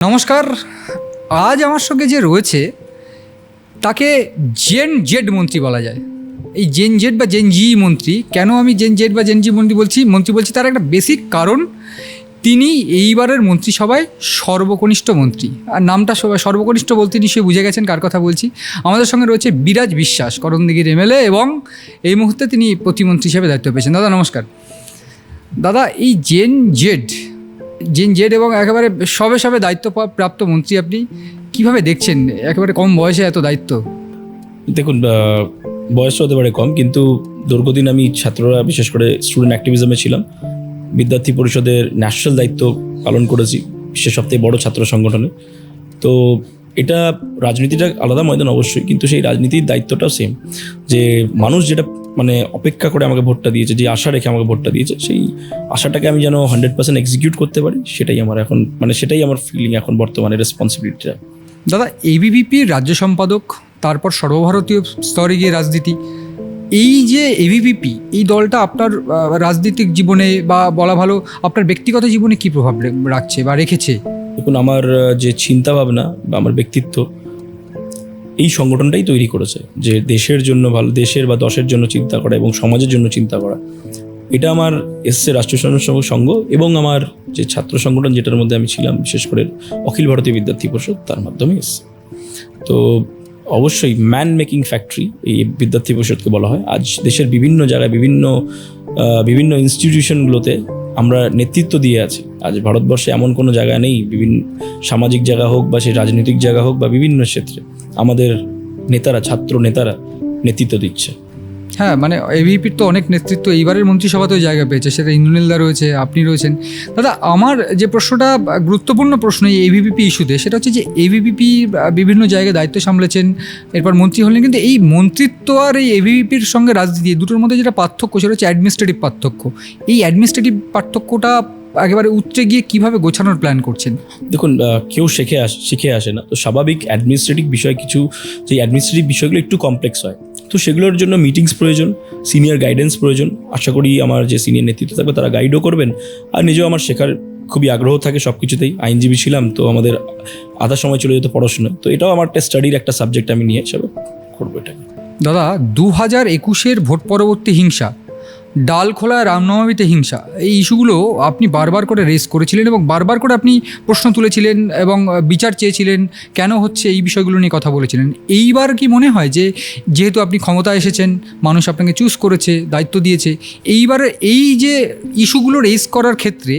নমস্কার। আজ আমার সঙ্গে যে রয়েছে তাকে জেন জেড মন্ত্রী বলা যায়। এই জেন জেড বা জেন জি মন্ত্রী, কেন আমি জেন জেড বা জেন জি মন্ত্রী বলছি তার একটা বেসিক কারণ, তিনি এইবারের মন্ত্রিসভায় সর্বকনিষ্ঠ মন্ত্রী। আর নামটা সর্বকনিষ্ঠ বলতে নিশ্চয়ই বুঝে গেছেন কার কথা বলছি। আমাদের সঙ্গে রয়েছে বিরাজ বিশ্বাস, করণদিঘির এমএলএ, এবং এই মুহূর্তে তিনি প্রতিমন্ত্রী হিসেবে দায়িত্ব পেয়েছেন। দাদা নমস্কার। দাদা, এই জেন জেড এবং একেবারে সবে দায়িত্ব প্রাপ্ত মন্ত্রী, আপনি কিভাবে দেখছেন একেবারে কম বয়সে এত দায়িত্ব? দেখুন, বয়স হতে পারে কম, কিন্তু দীর্ঘদিন আমি ছাত্ররা বিশেষ করে স্টুডেন্ট অ্যাক্টিভিজমে ছিলাম। বিদ্যার্থী পরিষদের ন্যাশনাল দায়িত্ব পালন করেছি, বিশ্বের সবথেকে বড় ছাত্র সংগঠনে। তো এটা রাজনীতিটা আলাদা ময়দান অবশ্যই, কিন্তু সেই রাজনীতির দায়িত্বটাও সেম। যে মানুষ যেটা অপেক্ষা করে আমাকে ভোটটা দিয়েছে, যে আশা রেখে আমাকে ভোটটা দিয়েছে, সেই আশাটাকে আমি যেন 100% এক্সিকিউট করতে পারি, সেটাই আমার এখন সেটাই আমার ফিলিং এখন বর্তমানে রেসপন্সিবিলিটিটা। দাদা, এবিভিপির রাজ্য সম্পাদক, তারপর সর্বভারতীয় স্তরে গিয়ে রাজনীতি, এই যে এবিভিপি, এই দলটা আপনার রাজনৈতিক জীবনে বা বলা ভালো আপনার ব্যক্তিগত জীবনে কী প্রভাব রাখছে বা রেখেছে? দেখুন, আমার যে চিন্তা ভাবনা বা আমার ব্যক্তিত্ব এই সংগঠনটাই তৈরি করেছে, যে দেশের জন্য ভালো, দেশের বা দশের জন্য চিন্তা করা এবং সমাজের জন্য চিন্তা করা। এটা আমার এসছে রাষ্ট্রীয় স্বয়ংসেবক সংঘ এবং আমার যে ছাত্র সংগঠন যেটার মধ্যে আমি ছিলাম, বিশেষ করে অখিল ভারতীয় বিদ্যার্থী পরিষদ, তার মাধ্যমে এসছে। তো অবশ্যই ম্যান মেকিং ফ্যাক্টরি এই বিদ্যার্থী পরিষদকে বলা হয়। আজ দেশের বিভিন্ন জায়গায় বিভিন্ন ইনস্টিটিউশনগুলোতে আমরা নেতৃত্ব দিয়ে আছি। আজ ভারতবর্ষে এমন কোনো জায়গা নেই, বিভিন্ন সামাজিক জায়গা হোক বা সেই রাজনৈতিক জায়গা হোক বা বিভিন্ন ক্ষেত্রে আমাদের নেতারা, ছাত্র নেতারা নেতৃত্ব দিচ্ছে। হ্যাঁ, মানে এবিভিপির তো অনেক নেতৃত্ব এইবারের মন্ত্রিসভাতেও জায়গা পেয়েছে, সেটা ইন্দ্রনীলদা রয়েছে, আপনি রয়েছেন। দাদা, আমার যে প্রশ্নটা গুরুত্বপূর্ণ প্রশ্ন এই এবিভিপি ইস্যুতে, সেটা হচ্ছে যে এবিভিপি বিভিন্ন জায়গায় দায়িত্ব সামলেছেন, এরপর মন্ত্রী হলেন, কিন্তু এই মন্ত্রিত্ব আর এই এবিভিপির সঙ্গে রাজনীতি দুটোর মধ্যে যেটা পার্থক্য, সেটা হচ্ছে অ্যাডমিনিস্ট্রেটিভ পার্থক্য। এই অ্যাডমিনিস্ট্রেটিভ পার্থক্যটা একেবারে উচ্চে গিয়ে কীভাবে গোছানোর প্ল্যান করছেন? দেখুন, কেউ শিখে আসে না, তো স্বাভাবিক অ্যাডমিনিস্ট্রেটিভ বিষয় কিছু, যে অ্যাডমিনিস্ট্রেটিভ বিষয়গুলো একটু কমপ্লেক্স হয়, তো সেগুলোর জন্য মিটিংস প্রয়োজন, সিনিয়র গাইডেন্স প্রয়োজন। আশা করি আমার যে সিনিয়র নেতৃত্ব থাকবে তারা গাইডও করবেন, আর নিজেও আমার শেখার খুবই আগ্রহ থাকে সব কিছুতেই। আইনজীবী ছিলাম, তো আমাদের আধা সময় চলে যেত পড়াশোনা, তো এটাও আমার একটা স্টাডির একটা সাবজেক্ট আমি নিয়ে হিসাবে করবো এটাকে। দাদা, 2021-এর ভোট পরবর্তী হিংসা, ডালখোলা রামনবমীতে হিংসা, এই ইস্যুগুলো আপনি বারবার করে রেস করেছিলেন এবং বারবার করে আপনি প্রশ্ন তুলেছিলেন এবং বিচার চেয়েছিলেন, কেন হচ্ছে এই বিষয়গুলো নিয়ে কথা বলেছিলেন। এইবার কি মনে হয় যে যেহেতু আপনি ক্ষমতা এসেছেন, মানুষ আপনাকে চুজ করেছে, দায়িত্ব দিয়েছে, এইবার এই যে ইস্যুগুলো রেস করার ক্ষেত্রে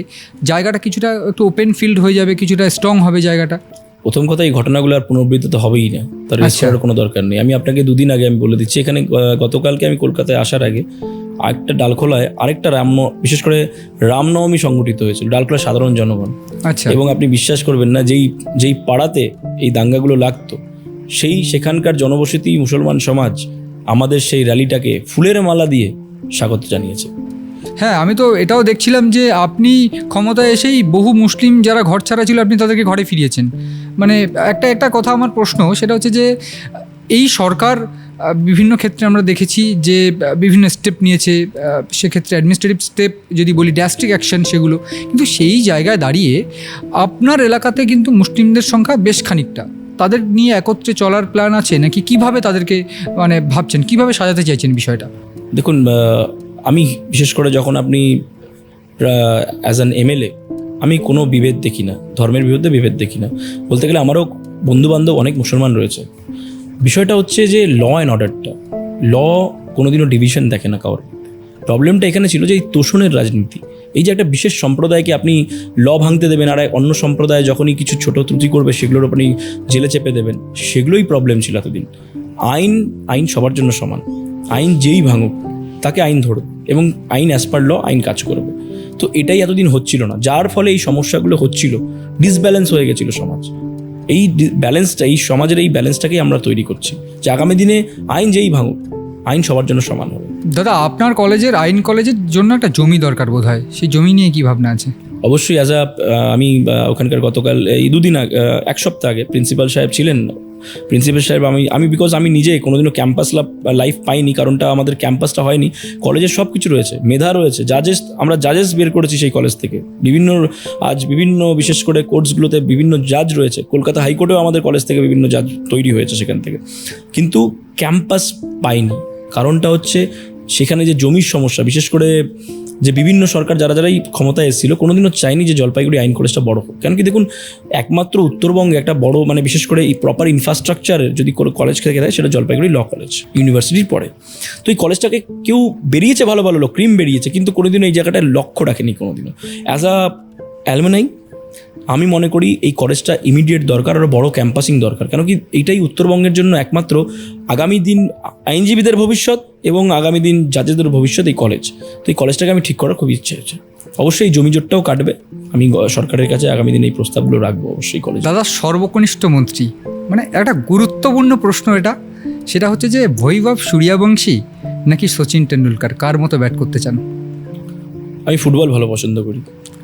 জায়গাটা কিছুটা একটু ওপেন ফিল্ড হয়ে যাবে, কিছুটা স্ট্রং হবে জায়গাটা? প্রথম কথা, এই ঘটনাগুলো আর পুনরাবৃত্তি তো হবেই না, তার রেস করার কোনো দরকার নেই। আমি আপনাকে দুদিন আগে আমি বলে দিচ্ছি, এখানে গতকালকে আমি কলকাতায় আসার আগে আরেকটা ডালখোলায় আরেকটা বিশেষ করে রামনবমী সংগঠিত হয়েছিল, ডালখোলার সাধারণ জনগণ। আচ্ছা। এবং আপনি বিশ্বাস করবেন না, যেই পাড়াতে এই দাঙ্গাগুলো লাগতো, সেখানকার জনবসতি মুসলমান সমাজ আমাদের সেই র্যালিটাকে ফুলের মালা দিয়ে স্বাগত জানিয়েছে। হ্যাঁ, আমি তো এটাও দেখছিলাম যে আপনি ক্ষমতায় এসেই বহু মুসলিম যারা ঘর ছাড়া ছিল, আপনি তাদেরকে ঘরে ফিরিয়েছেন। মানে একটা কথা আমার প্রশ্ন, সেটা হচ্ছে যে এই সরকার বিভিন্ন ক্ষেত্রে আমরা দেখেছি যে বিভিন্ন স্টেপ নিয়েছে, সেক্ষেত্রে অ্যাডমিনিস্ট্রেটিভ স্টেপ যদি বলি, ড্রাস্টিক অ্যাকশন, সেগুলো, কিন্তু সেই জায়গায় দাঁড়িয়ে আপনার এলাকাতে কিন্তু মুসলিমদের সংখ্যা বেশ খানিকটা, তাদের নিয়ে একত্রে চলার প্ল্যান আছে নাকি? কিভাবে তাদেরকে ভাবছেন, কিভাবে সাজাতে চাইছেন বিষয়টা? দেখুন, আমি বিশেষ করে যখন আপনি অ্যাজ অ্যান এমএলএ, আমি কোনো বিভেদ দেখি না, ধর্মের বিরুদ্ধে বিভেদ দেখি না। বলতে গেলে আমারও বন্ধুবান্ধব অনেক মুসলমান রয়েছে। বিষয়টা হচ্ছে যে ল অ্যান্ড অর্ডারটা, কোনোদিনও ডিভিশন দেখে না কারোর। প্রবলেমটা এখানে ছিল যে এই তোষণের রাজনীতি, এই যে একটা বিশেষ সম্প্রদায়কে আপনি ভাঙতে দেবেন, আর অন্য সম্প্রদায় যখনই কিছু ছোট ত্রুটি করবে সেগুলোর আপনি জেলে চেপে দেবেন, সেগুলোই প্রবলেম ছিল এতদিন। আইন সবার জন্য সমান, আইন যেই ভাঙুক তাকে আইন ধরুক, এবং আইন অ্যাজ পার ল আইন কাজ করবে। তো এটাই এতদিন হচ্ছিল না, যার ফলে এই সমস্যাগুলো হচ্ছিল, ডিসব্যালেন্স হয়ে গেছিল সমাজ। এই ব্যালেন্সটা, এই সমাজের এই ব্যালেন্সটাকেই আমরা তৈরি করছি, যে আগামী দিনে আইন যেই ভাঙুক, আইন সবার জন্য সমান হবে। দাদা, আপনার আইন কলেজের জন্য একটা জমি দরকার বোধ হয়, সেই জমি নিয়ে কী ভাবনা আছে? অবশ্যই। আমি ওখানকার গতকাল এই দুদিন আগে, এক সপ্তাহ আগে প্রিন্সিপাল সাহেব ছিলেন, প্রিন্সিপাল সাহেব, আমি বিকজ আমি নিজে কোনোদিনও ক্যাম্পাস লাইফ পাইনি, কারণটা আমাদের ক্যাম্পাসটা হয়নি। কলেজের সব কিছু রয়েছে, মেধা রয়েছে, আমরা জাজেস বের করেছি সেই কলেজ থেকে। বিভিন্ন বিশেষ করে কোর্টসগুলোতে বিভিন্ন জাজ রয়েছে। কলকাতা হাইকোর্টেও আমাদের কলেজ থেকে বিভিন্ন জাজ তৈরি হয়েছে সেখান থেকে, কিন্তু ক্যাম্পাস পাইনি। কারণটা হচ্ছে সেখানে যে জমির সমস্যা, বিশেষ করে যে বিভিন্ন সরকার যারাই ক্ষমতায় এসেছিল কোনোদিনও চাইনি যে জলপাইগুড়ি আইন কলেজটা বড় হোক। কেন কি দেখুন, একমাত্র উত্তরবঙ্গে একটা বড় বিশেষ করে এই প্রপার ইনফ্রাস্ট্রাকচারের যদি কোনো কলেজ থেকে দেয় সেটা জলপাইগুড়ি ল কলেজ ইউনিভার্সিটির পরে। তো এই কলেজটাকে কেউ বেরিয়েছে ভালো ভালো লোক, ক্রিম বেরিয়েছে, কিন্তু কোনোদিনও এই জায়গাটায় লক্ষ্য রাখেনি কোনোদিনও। অ্যাজ আ অ্যালুমনাই আমি মনে করি এই কলেজটা ইমিডিয়েট দরকার, আরও বড় ক্যাম্পাসিং দরকার। কেন কি এইটাই উত্তরবঙ্গের জন্য একমাত্র আগামী দিন আইনজীবীদের ভবিষ্যৎ এবং আগামী দিন জাজেদের ভবিষ্যৎ এই কলেজ। তো এই কলেজটাকে আমি ঠিক করার খুব ইচ্ছে হচ্ছে। অবশ্যই এই জমিজটটাও কাটবে, আমি সরকারের কাছে আগামী দিন এই প্রস্তাবগুলো রাখবো অবশ্যই কলেজ। দাদা, সর্বকনিষ্ঠ মন্ত্রী একটা গুরুত্বপূর্ণ প্রশ্ন এটা, সেটা হচ্ছে যে বৈভব সূর্যবংশী নাকি সচিন টেন্ডুলকার, কার মতো ব্যাট করতে চান? আমি ফুটবল ভালো পছন্দ করি।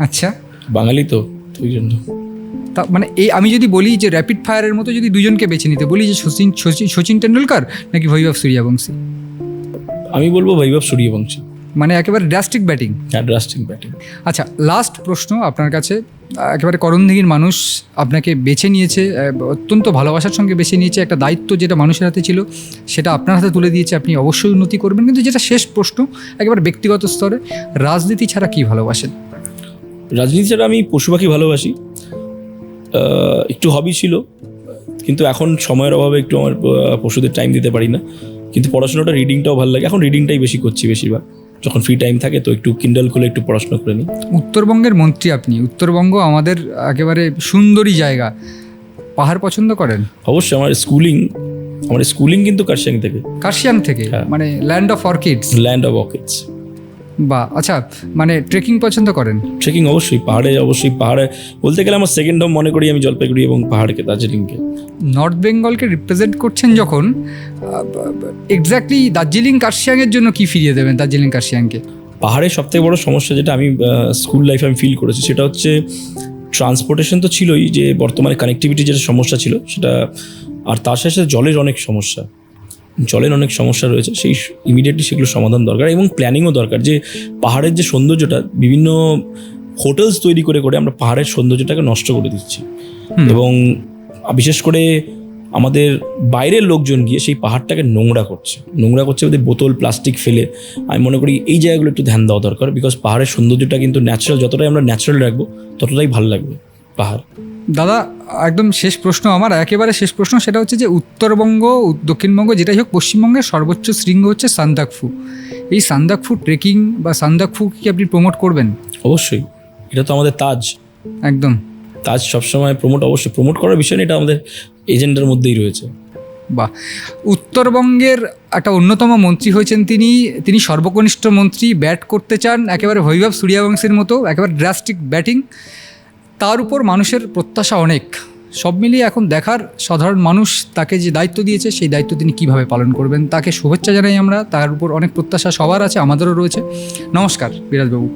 আচ্ছা, বাঙালি তো ওই জন্য। তা এই আমি যদি বলি যে র্যাপিড ফায়ারের মতো যদি দুজনকে বেছে নিতে বলি, যে সচিন টেন্ডুলকার নাকি বৈভব সূর্যবংশী, আমি বলবো বৈভব সূর্যবংশী। একেবারে ড্রাস্টিক ব্যাটিং। হ্যাঁ, ড্রাস্টিক ব্যাটিং। আচ্ছা, লাস্ট প্রশ্ন আপনার কাছে। একেবারে করণদিঘির মানুষ আপনাকে বেছে নিয়েছে, অত্যন্ত ভালোবাসার সঙ্গে বেছে নিয়েছে। একটা দায়িত্ব যেটা মানুষের হাতে ছিল সেটা আপনার হাতে তুলে দিয়েছে, আপনি অবশ্যই উন্নতি করবেন। কিন্তু যেটা শেষ প্রশ্ন, একেবারে ব্যক্তিগত স্তরে, রাজনীতি ছাড়া কি ভালোবাসেন? রাজনীতি ছাড়া আমি পশু পাখি ভালোবাসি, একটু হবি ছিল, কিন্তু এখন সময়ের অভাবে একটু আমার পশুদের টাইম দিতে পারি না। কিন্তু পড়াশোনাটা, রিডিংটাও ভালো লাগে, এখন রিডিংটাই বেশি করছি বেশিরভাগ। যখন ফ্রি টাইম থাকে তো একটু কিন্ডল খুলে একটু পড়াশোনা করে নিই। উত্তরবঙ্গের মন্ত্রী আপনি, উত্তরবঙ্গ আমাদের একেবারে সুন্দরী জায়গা, পাহাড় পছন্দ করেন? অবশ্যই, আমার স্কুলিং কিন্তু কার্শিয়াং থেকে, হ্যাঁ। Land of orchids. Land of orchids. বা আচ্ছা, ট্রেকিং পছন্দ করেন? ট্রেকিং অবশ্যই, পাহাড়ে বলতে গেলে আমার সেকেন্ড হোম মনে করি আমি জলপাইগুড়ি এবং পাহাড়কে, দার্জিলিংকে। নর্থ বেঙ্গলকে রিপ্রেজেন্ট করছেন যখন, এক্স্যাক্টলি দার্জিলিং কার্শিয়াংয়ের জন্য কি ফিরিয়ে দেবেন দার্জিলিং কার্শিয়াংকে? পাহাড়ের সবথেকে বড় সমস্যা যেটা আমি স্কুল লাইফে আমি ফিল করেছি সেটা হচ্ছে ট্রান্সপোর্টেশন তো ছিলই, যে বর্তমানে কানেক্টিভিটি যেটা সমস্যা ছিল সেটা, আর তার সাথে জলের অনেক সমস্যা রয়েছে। সেই ইমিডিয়েটলি সেগুলো সমাধান দরকার, এবং প্ল্যানিংও দরকার। যে পাহাড়ের যে সৌন্দর্যটা, বিভিন্ন হোটেলস তৈরি করে আমরা পাহাড়ের সৌন্দর্যটাকে নষ্ট করে দিচ্ছি, এবং বিশেষ করে আমাদের বাইরের লোকজন গিয়ে সেই পাহাড়টাকে নোংরা করছে ওদের বোতল প্লাস্টিক ফেলে। আমি মনে করি এই জায়গাগুলো একটু ধ্যান দেওয়া দরকার, বিকজ পাহাড়ের সৌন্দর্যটা কিন্তু ন্যাচারাল, যতটাই আমরা ন্যাচারাল রাখবো ততটাই ভালো লাগবে পাহাড়। দাদা, একদম শেষ প্রশ্ন আমার, একেবারে শেষ প্রশ্ন, সেটা হচ্ছে যে উত্তরবঙ্গ, দক্ষিণবঙ্গ, যেটাই হোক, পশ্চিমবঙ্গের সর্বোচ্চ শৃঙ্গ হচ্ছে সান্দাকফু। এই সান্দাকফু ট্রেকিং বা সান্দাকফু কি আপনি প্রমোট করবেন? অবশ্যই, এটা তো আমাদের তাজ। একদম তাজ সবসময় প্রমোট করার বিষয়, এটা আমাদের এজেন্ডার মধ্যেই রয়েছে। বাহ, উত্তরবঙ্গের একটা অন্যতম মন্ত্রী হয়েছেন তিনি সর্বকনিষ্ঠ মন্ত্রী, ব্যাট করতে চান একেবারে বৈভব সূর্যবংশীর মতো, একেবারে ড্রাস্টিক ব্যাটিং। তার উপর মানুষের প্রত্যাশা অনেক। সব মিলিয়ে এখন দেখার সাধারণ মানুষ তাকে যে দায়িত্ব দিয়েছে সেই দায়িত্ব তিনি কীভাবে পালন করবেন। তাকে শুভেচ্ছা জানাই আমরা, তার উপর অনেক প্রত্যাশা সবার আছে, আমাদেরও রয়েছে। নমস্কার বিরাজবাবু।